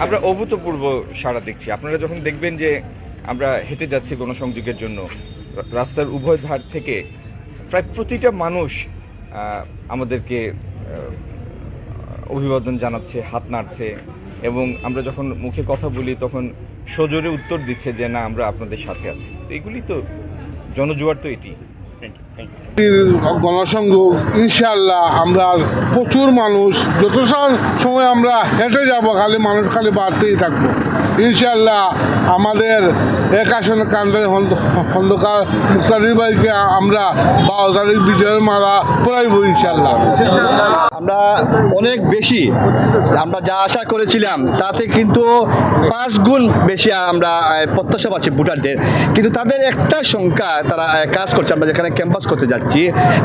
আমরা অভূতপূর্ব সাড়া দেখছি। আপনারা যখন দেখবেন যে আমরা হেঁটে যাচ্ছি গণসংযোগের জন্য, রাস্তার উভয় ধার থেকে প্রায় প্রতিটা মানুষ আমাদেরকে অভিবাদন জানাচ্ছে, হাত নাড়ছে, এবং আমরা যখন মুখে কথা বলি তখন সজোরে উত্তর দিচ্ছে যে না, আমরা আপনাদের সাথে আছি। তো এগুলি তো জনজোয়ার, তো এটি গণসংযোগ। ইনশাআল্লাহ আমরা প্রচুর মানুষ, যত সময় আমরা হেঁটে যাব মানুষ খালি বাড়তেই থাকবো। ইনশাআল্লাহ আমাদের এক আসনে কান্দারি খন্দকার মুক্তাদির ভাইকে আমরা 12 তারিখ বিজয়ের মালা পড়াইব ইনশাআল্লাহ। আমরা অনেক বেশি, আমরা যা আশা করেছিলাম তাতে কিন্তু 5 গুণ বেশি আমরা প্রত্যাশা পাচ্ছি ভোটারদের। কিন্তু তাদের একটা সংখ্যা তারা কাজ করছে। আমরা যেখানে ক্যাম্পাস করতে যাচ্ছি,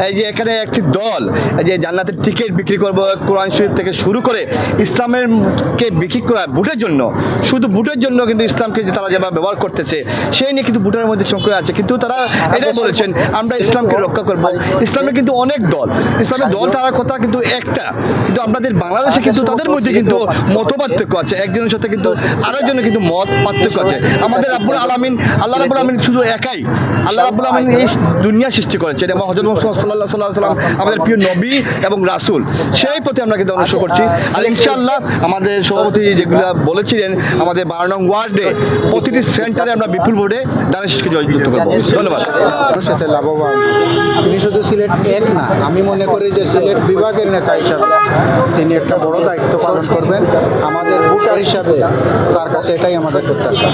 এই যে এখানে একটি দল যে জান্নাতের টিকিট বিক্রি করবো, কোরআন শরীফ থেকে শুরু করে ইসলামেরকে বিক্রি করা ভোটের জন্য, শুধু ভোটের জন্য কিন্তু ইসলামকে যে তারা যেভাবে ব্যবহার করতেছে সেই নিয়ে কিন্তু ভোটারের মধ্যে সংখ্যা আছে। কিন্তু তারা এটাই বলেছেন আমরা ইসলামকে রক্ষা করবো। ইসলামের কিন্তু অনেক দল, ইসলামের দল তার কথা কিন্তু একটা, কিন্তু আমাদের বাংলাদেশে কিন্তু তাদের মধ্যে কিন্তু মত পার্থক্য আছে। একজনের সাথে কিন্তু আরেকজনের কিন্তু মত পার্থক্য আছে। আমাদের রাব্বুল আলামিন, আল্লাহ রাব্বুল আলামিন শুধু একাই। আল্লাহ রাব্বুল আলামিন এই দুনিয়া সৃষ্টি করেছেন এবং হযরত মুহাম্মদ সাল্লাল্লাহু আলাইহি ওয়াসাল্লাম আমাদের প্রিয় নবী এবং রাসূল, সেই প্রতি আমরা কিন্তু অনুসরণ করছি। আর ইনশাআল্লাহ আমাদের সভাপতি যেগুলো বলেছিলেন, আমাদের 12 নং ওয়ার্ডে প্রতিটি সেন্টারে আমরা বিপুল ভোটে দানেশকে জয়যুক্ত করব। ধন্যবাদ। সাথে লাভবান তিনি শুধু সিলেট এক না, আমি মনে করি যে সিলেট বিভাগের নেতা হিসাবে তিনি একটা বড় দায়িত্ব পালন করবেন। আমাদের ভোটার হিসাবে তার কাছে এটাই আমাদের প্রত্যাশা।